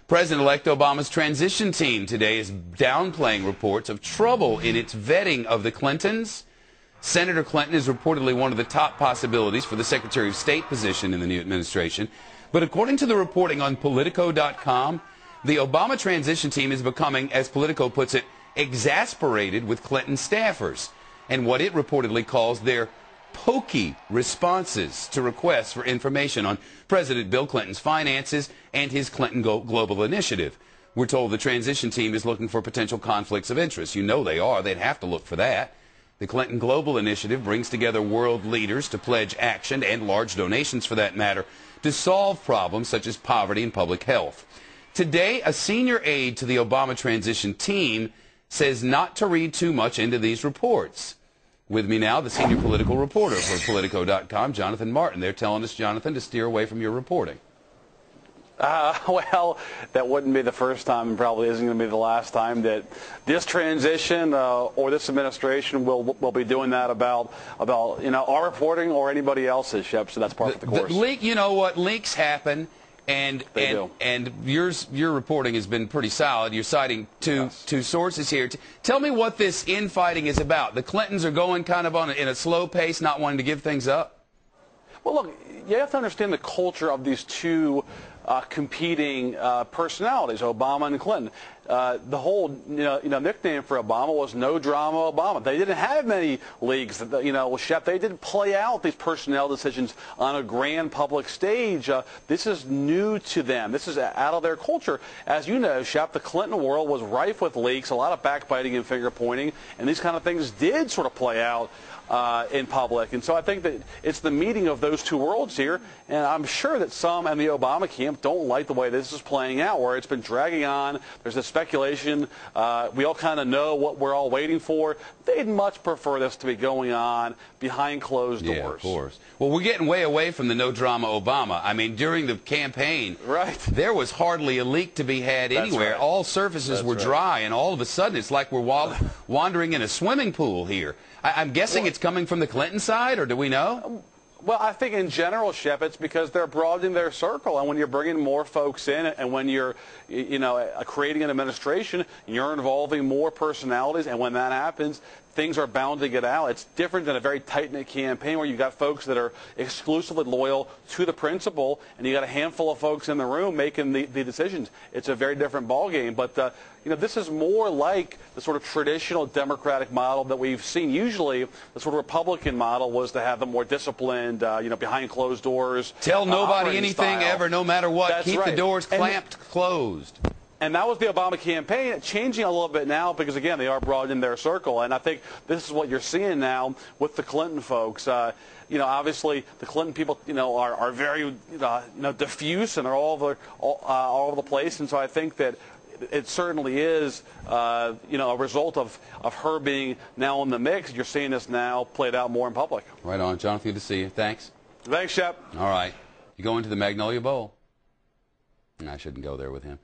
President-elect Obama's transition team today is downplaying reports of trouble in its vetting of the Clintons. Senator Clinton is reportedly one of the top possibilities for the Secretary of State position in the new administration. But according to the reporting on Politico.com, the Obama transition team is becoming, as Politico puts it, exasperated with Clinton staffers and what it reportedly calls their pokey responses to requests for information on President Bill Clinton's finances and his Clinton Global Initiative. We're told the transition team is looking for potential conflicts of interest. You know they are. They'd have to look for that. The Clinton Global Initiative brings together world leaders to pledge action, and large donations for that matter, to solve problems such as poverty and public health. Today, a senior aide to the Obama transition team says not to read too much into these reports. With me now, the senior political reporter for Politico.com, Jonathan Martin. They're telling us, Jonathan, to steer away from your reporting. Well, that wouldn't be the first time, and probably isn't going to be the last time that this transition or this administration will be doing that about our reporting or anybody else's, Shep. So that's part of the course. You know what? Leaks happen. And your reporting has been pretty solid. You're citing two sources here. Tell me what this infighting is about. The Clintons are going kind of in a slow pace, not wanting to give things up. Well, look, you have to understand the culture of these two competing personalities, Obama and Clinton. The whole nickname for Obama was No Drama Obama. They didn't have many leagues. Shep, they didn't play out these personnel decisions on a grand public stage. This is new to them. This is out of their culture. As you know, Shep, the Clinton world was rife with leaks, a lot of backbiting and finger pointing, and these kind of things did sort of play out in public. And so I think that it's the meeting of those two worlds here, and I'm sure that some in the Obama camp don't like the way this is playing out, where it's been dragging on. There's this speculation. We all kind of know what we're all waiting for. They'd much prefer this to be going on behind closed doors. Yeah, of course. Well, we're getting way away from the no drama Obama. I mean, during the campaign, there was hardly a leak to be had anywhere. Right. All surfaces were dry, and all of a sudden it's like we're wandering in a swimming pool here. I'm guessing it's coming from the Clinton side, or do we know? Well, I think in general, Shep, it's because they're broadening their circle, and when you're bringing more folks in, and when you're, creating an administration, you're involving more personalities, and when that happens, things are bound to get out. It's different than a very tight-knit campaign where you've got folks that are exclusively loyal to the principal, and you got a handful of folks in the room making the decisions. It's a very different ballgame. But this is more like the sort of traditional Democratic model that we've seen. Usually, the sort of Republican model was to have the more disciplined, behind closed doors. Tell nobody anything ever, no matter what. That's Keep the doors clamped closed. And that was the Obama campaign, changing a little bit now because, again, they are broadening their circle. And I think this is what you're seeing now with the Clinton folks. Obviously, the Clinton people, are very, diffuse, and they're all over the place. And so I think that it certainly is, a result of her being now in the mix. You're seeing this now played out more in public. Right on. Jonathan, good to see you. Thanks. Thanks, Shep. All right. You go into the Magnolia Bowl. I shouldn't go there with him.